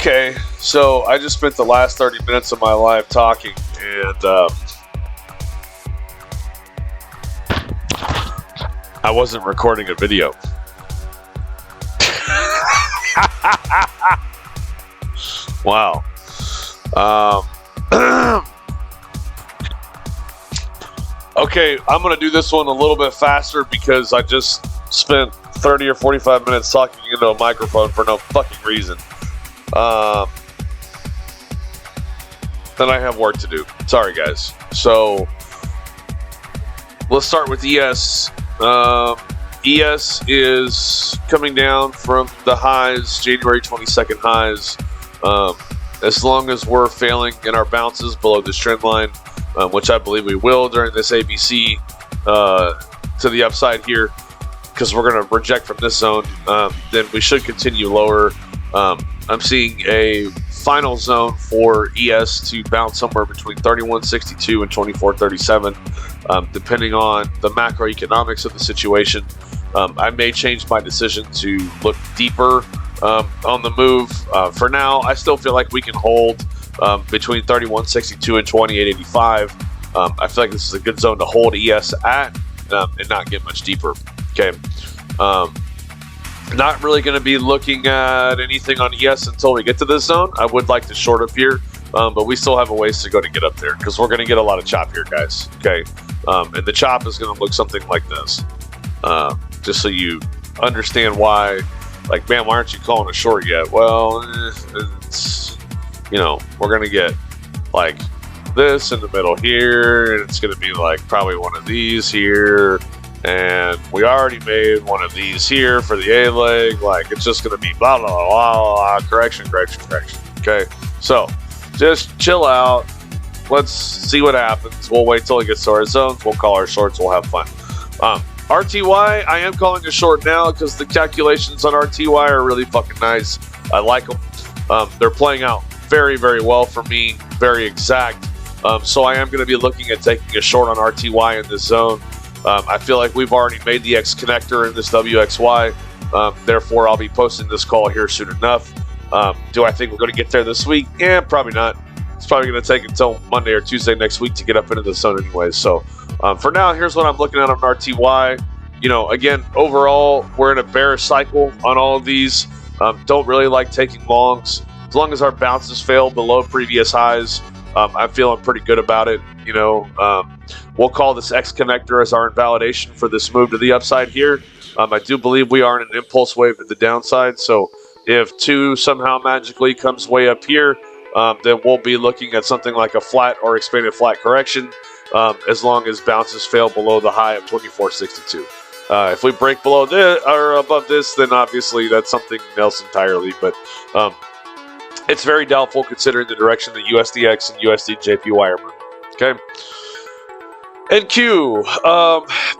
Okay, so I just spent the last 30 minutes of my life talking, and I wasn't recording a video. Wow. Okay, I'm going to do this one a little bit faster because I just spent 30 or 45 minutes talking into a microphone for no fucking reason. Then I have work to do. Sorry, guys. So, let's start with ES. ES is coming down from the highs, January 22nd highs. As long as we're failing in our bounces below this trend line, which I believe we will during this ABC to the upside here, because we're going to reject from this zone, then we should continue lower. I'm seeing a final zone for ES to bounce somewhere between 31.62 and 24.37, depending on the macroeconomics of the situation. I may change my decision to look deeper on the move. For now, I still feel like we can hold between 31.62 and 28.85. I feel like this is a good zone to hold ES at and not get much deeper. Okay. Not really going to be looking at anything on ES until we get to this zone. I would like to short up here, but we still have a ways to go to get up there because we're going to get a lot of chop here, guys. Okay. And the chop is going to look something like this. Just so you understand why, like, man, why aren't you calling a short yet? Well, it's, you know, we're going to get like this in the middle here, and it's going to be like probably one of these here. And we already made one of these here for the A leg. Like, it's just going to be blah, blah, blah, blah, blah, correction. Okay. So just chill out. Let's see what happens. We'll wait till it gets to our zones. We'll call our shorts. We'll have fun. RTY, I am calling a short now because the calculations on RTY are really fucking nice. I like them. They're playing out very, very well for me. Very exact. So I am going to be looking at taking a short on RTY in this zone. I feel like we've already made the X connector in this WXY. Therefore, I'll be posting this call here soon enough. Do I think we're going to get there this week? Yeah, probably not. It's probably going to take until Monday or Tuesday next week to get up into the zone anyways. So for now, here's what I'm looking at on RTY. You know, again, overall, we're in a bearish cycle on all of these. Don't really like taking longs. As long as our bounces fail below previous highs, I'm feeling pretty good about it. You know, we'll call this X connector as our invalidation for this move to the upside here. I do believe we are in an impulse wave to the downside. So if 2 somehow magically comes way up here, then we'll be looking at something like a flat or expanded flat correction, as long as bounces fail below the high of 24.62. If we break below this or above this, then obviously that's something else entirely. But it's very doubtful considering the direction that USDX and USDJPY are moving. Okay. NQ,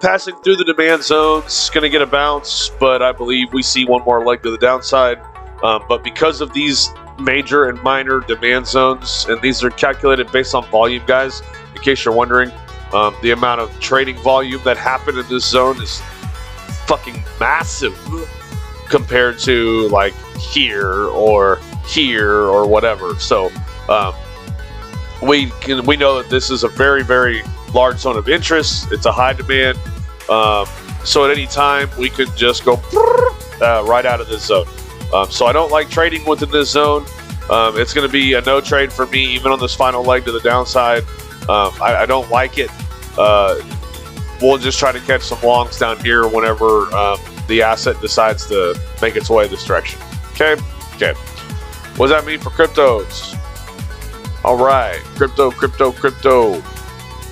passing through the demand zones, going to get a bounce, but I believe we see one more leg to the downside. But because of these major and minor demand zones, and these are calculated based on volume, guys, in case you're wondering, the amount of trading volume that happened in this zone is fucking massive compared to like here or whatever. So we know that this is a very, very large zone of interest. It's a high demand. So at any time we could just go right out of this zone. So I don't like trading within this zone. It's going to be a no trade for me, even on this final leg to the downside. I don't like it. We'll just try to catch some longs down here whenever the asset decides to make its way this direction. Okay. What does that mean for cryptos? All right, crypto.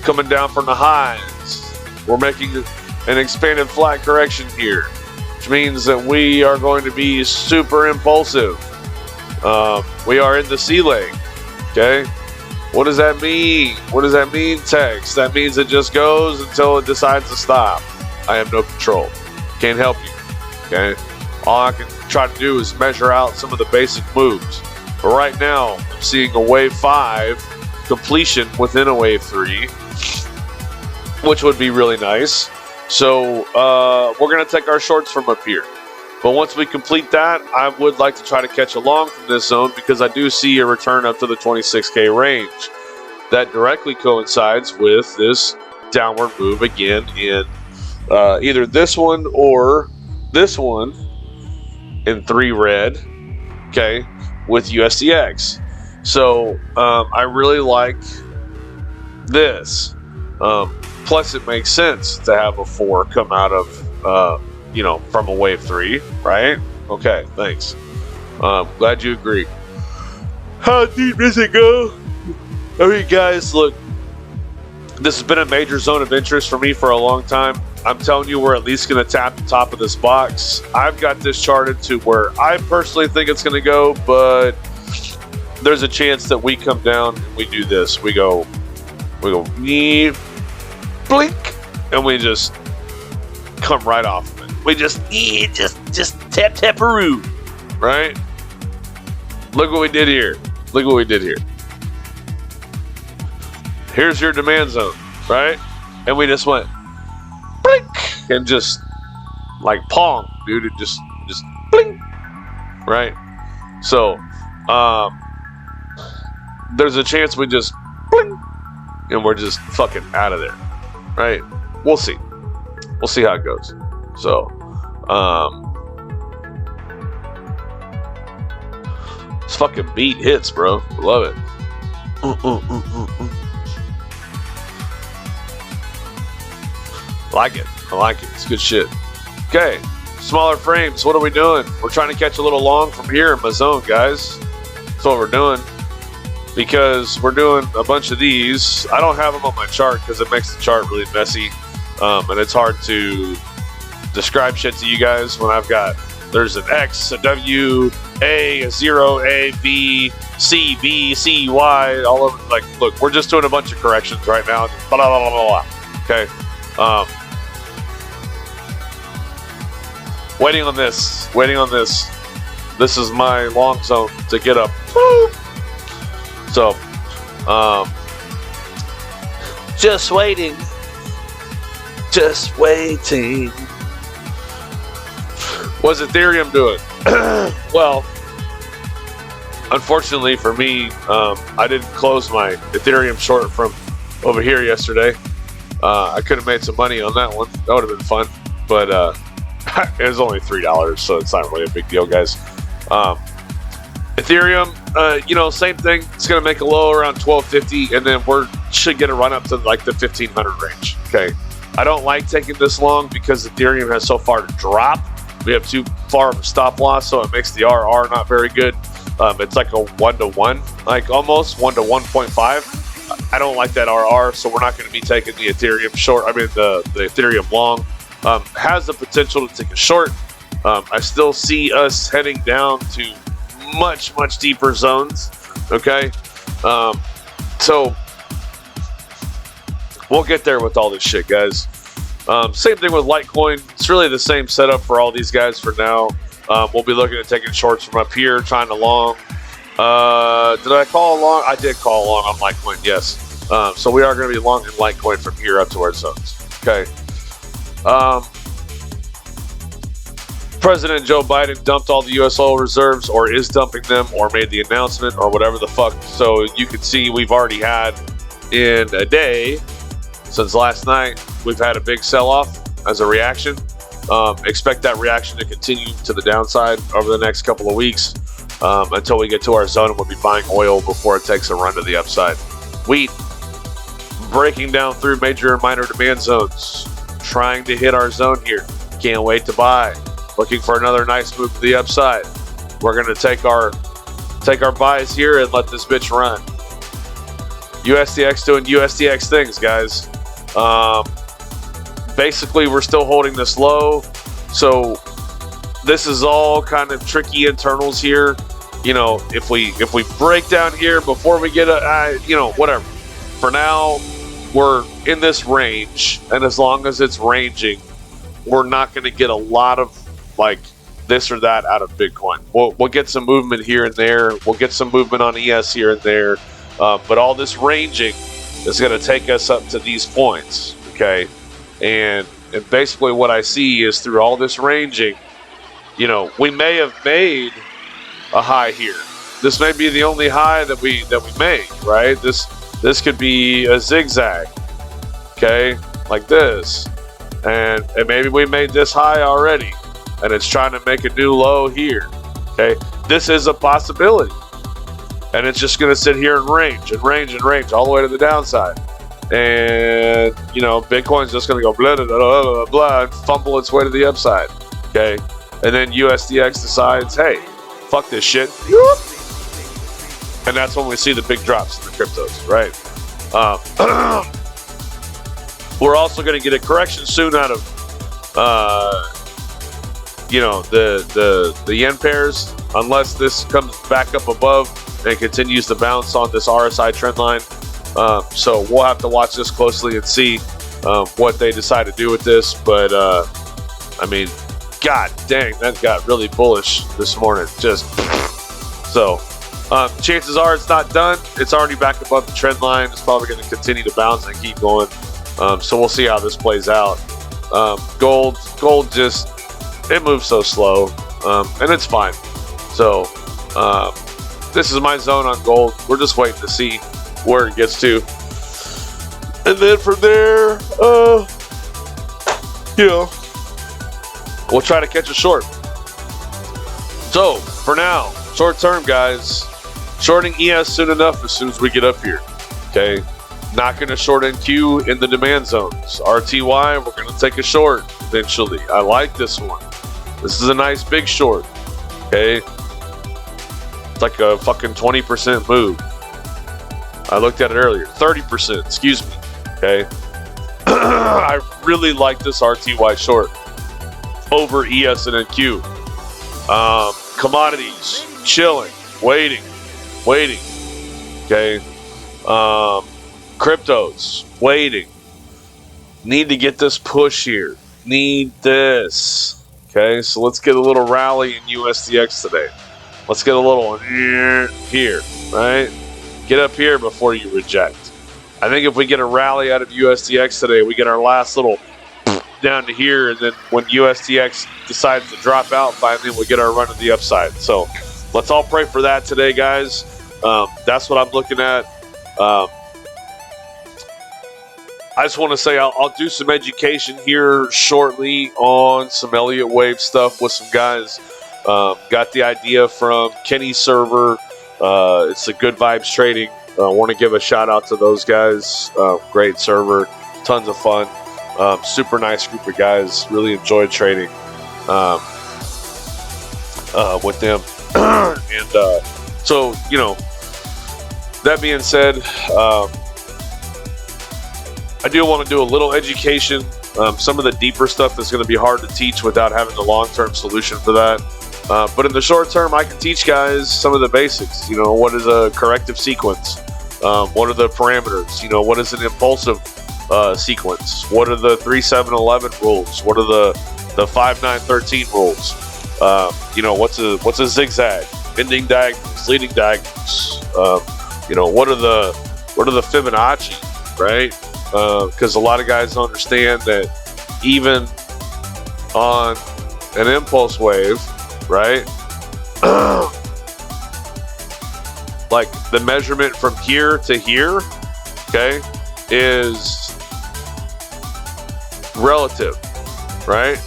Coming down from the highs. We're making an expanded flat correction here, which means that we are going to be super impulsive. We are in the C leg. Okay. What does that mean? What does that mean, Tex? That means it just goes until it decides to stop. I have no control. Can't help you. Okay. All I can try to do is measure out some of the basic moves. But right now, I'm seeing a wave 5 completion within a wave 3, which would be really nice. So we're going to take our shorts from up here. But once we complete that, I would like to try to catch a long from this zone because I do see a return up to the 26K range. That directly coincides with this downward move again in either this one or this one in 3 red, okay, with USDX. So I really like this. Plus, it makes sense to have a 4 come out of, from a wave 3, right? Okay, thanks. Glad you agree. How deep does it go? I mean, guys, look, this has been a major zone of interest for me for a long time. I'm telling you, we're at least going to tap the top of this box. I've got this charted to where I personally think it's going to go, but there's a chance that we come down and we do this. We go, blink, and we just come right off of it. We just tap-tap-a-roo, right? Look what we did here. Look what we did here. Here's your demand zone, right? And we just went blink and just like pong, dude. It just blink, right? So there's a chance we just blink and we're just fucking out of there, right? We'll see. We'll see how it goes. So this fucking beat hits, bro. Love it. Like it. I like it. It's good shit. Okay. Smaller frames. What are we doing? We're trying to catch a little long from here in my zone, guys. That's what we're doing. Because we're doing a bunch of these. I don't have them on my chart because it makes the chart really messy. And it's hard to describe shit to you guys when there's an X, a W, A, a 0, A, B, C, B, C, Y, all over. Like, look, we're just doing a bunch of corrections right now. Blah, blah, blah, blah, blah. Okay. Waiting on this. This is my long zone to get up. So, just waiting. What's Ethereum doing? Well, unfortunately for me, I didn't close my Ethereum short from over here yesterday. I could have made some money on that one. That would have been fun. But it was only $3, so it's not really a big deal, guys. Ethereum, same thing. It's going to make a low around 1250, and then we should get a run up to like the 1500 range. Okay. I don't like taking this long because Ethereum has so far to drop. We have too far of a stop loss, so it makes the RR not very good. It's like a 1-to-1, like almost 1 to 1.5. I don't like that RR, so we're not going to be taking the Ethereum short. I mean, the Ethereum long has the potential to take a short. I still see us heading down to much, much deeper zones. Okay. So we'll get there with all this shit, guys. Same thing with Litecoin. It's really the same setup for all these guys for now. We'll be looking at taking shorts from up here, trying to long. Did I call a long? I did call a long on Litecoin, yes. So we are going to be long in Litecoin from here up to our zones. Okay. President Joe Biden dumped all the U.S. oil reserves, or is dumping them, or made the announcement, or whatever the fuck. So you can see we've already had, in a day, since last night, we've had a big sell-off as a reaction. Expect that reaction to continue to the downside over the next couple of weeks until we get to our zone, and we'll be buying oil before it takes a run to the upside. Wheat, breaking down through major and minor demand zones, trying to hit our zone here. Can't wait to buy. Looking for another nice move to the upside. We're going to take our buys here and let this bitch run. USDX doing USDX things, guys. Basically, we're still holding this low. So this is all kind of tricky internals here. If we break down here before we get whatever. For now, we're in this range, and as long as it's ranging, we're not going to get a lot of like this or that out of Bitcoin. We'll get some movement here and there. We'll get some movement on ES here and there. But all this ranging is going to take us up to these points, okay? And basically what I see is through all this ranging, you know, we may have made a high here. This may be the only high that we made, right? This could be a zigzag, okay, like this, and maybe we made this high already, and it's trying to make a new low here. Okay, this is a possibility, and it's just going to sit here and range all the way to the downside. And you know, Bitcoin's just going to go blah, blah, blah, blah, blah, and fumble its way to the upside. Okay, and then USDX decides, hey, fuck this shit, and that's when we see the big drops in the cryptos, right? We're also going to get a correction soon out of, you know, the yen pairs, unless this comes back up above and continues to bounce on this RSI trend line. So we'll have to watch this closely and see what they decide to do with this. But I mean, god dang, that got really bullish this morning. Just so chances are it's not done. It's already back above the trend line. It's probably going to continue to bounce and keep going. So we'll see how this plays out. Gold just, it moves so slow, and it's fine. So this is my zone on gold. We're just waiting to see where it gets to, and then from there, you know, we'll try to catch a short. So for now, short term, guys, shorting ES soon enough as soon as we get up here. Okay, not going to short NQ in the demand zones. RTY, we're going to take a short eventually. I like this one. This is a nice big short. Okay, it's like a fucking 20% move. I looked at it earlier. 30%, excuse me. Okay, I really like this RTY short over ES and NQ. Commodities, chilling, waiting. Okay, cryptos, waiting. Need to get this push here. Need this. Okay, so let's get a little rally in USDX today. Let's get a little here, right? Get up here before you reject. I think if we get a rally out of USDX today, we get our last little down to here, and then when USDX decides to drop out, finally we'll get our run to the upside. So let's all pray for that today, guys. That's what I'm looking at. I just want to say I'll do some education here shortly on some Elliott Wave stuff with some guys. Got the idea from Kenny's server. It's a Good Vibes Trading. I want to give a shout out to those guys. Great server, tons of fun. Super nice group of guys. Really enjoyed trading with them. And so, you know, that being said, I do want to do a little education. Some of the deeper stuff is going to be hard to teach without having a long-term solution for that. But in the short term, I can teach guys some of the basics. You know, what is a corrective sequence? What are the parameters? You know, what is an impulsive sequence? What are the 3-7-11 rules? What are the 5-9-13 rules? You know, what's a zigzag? Ending diagonals, leading diagonals. You know, what are the Fibonacci, right? Because a lot of guys don't understand that even on an impulse wave, right? Like the measurement from here to here, okay, is relative, right?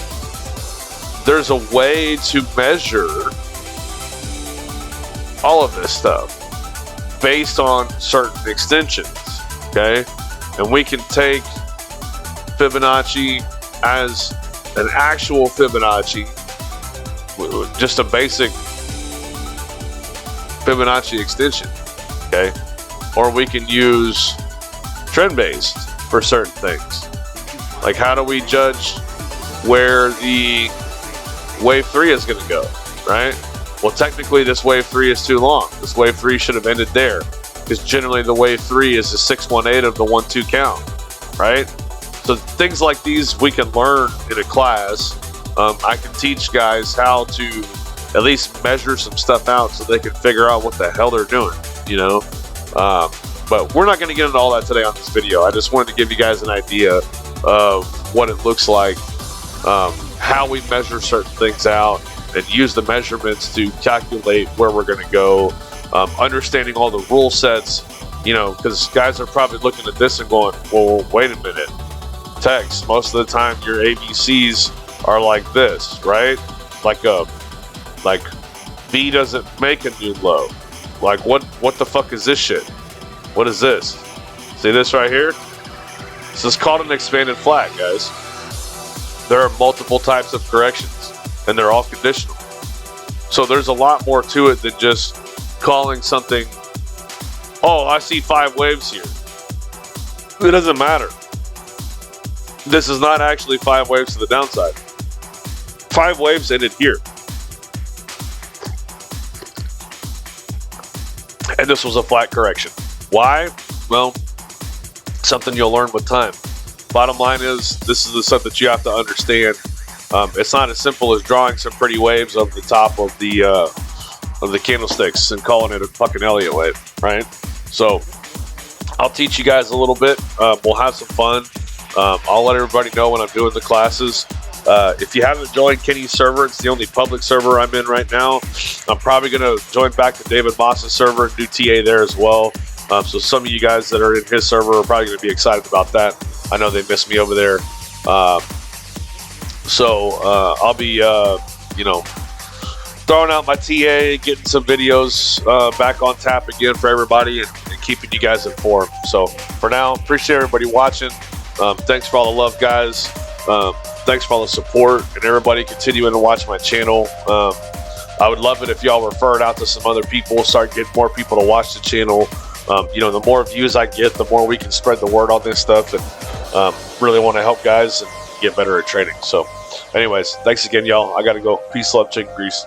There's a way to measure all of this stuff based on certain extensions, okay? And we can take Fibonacci as an actual Fibonacci, just a basic Fibonacci extension, okay? Or we can use trend-based for certain things. Like, how do we judge where the wave 3 is going to go, right? Well, technically, this wave 3 is too long. This wave 3 should have ended there, because generally the wave 3 is the 618 of the 1-2 count, right? So things like these we can learn in a class. I can teach guys how to at least measure some stuff out so they can figure out what the hell they're doing, you know? But we're not going to get into all that today on this video. I just wanted to give you guys an idea of what it looks like, how we measure certain things out, and use the measurements to calculate where we're going to go, understanding all the rule sets, because guys are probably looking at this and going, well, wait a minute, Tex, most of the time your ABCs are like this, right? Like B doesn't make a new low. Like what the fuck is this shit? What is this? See this right here? This is called an expanded flat, guys. There are multiple types of corrections, and they're all conditional. So there's a lot more to it than just calling something, oh, I see 5 waves here. It doesn't matter. This is not actually 5 waves to the downside. 5 waves ended here. And this was a flat correction. Why? Well, something you'll learn with time. Bottom line is, this is the stuff that you have to understand. It's not as simple as drawing some pretty waves over the top of the candlesticks and calling it a fucking Elliott wave, right? So I'll teach you guys a little bit. We'll have some fun. I'll let everybody know when I'm doing the classes. If you haven't joined Kenny's server, it's the only public server I'm in right now. I'm probably going to join back to David Moss's server and do TA there as well. So some of you guys that are in his server are probably going to be excited about that. I know they miss me over there. I'll be, throwing out my TA, getting some videos back on tap again for everybody, and keeping you guys informed. So for now, appreciate everybody watching. Thanks for all the love, guys. Thanks for all the support, and everybody continuing to watch my channel. I would love it if y'all refer it out to some other people, start getting more people to watch the channel. The more views I get, the more we can spread the word on this stuff, and really want to help guys and get better at trading. So anyways, thanks again, y'all. I got to go. Peace, love, chicken grease.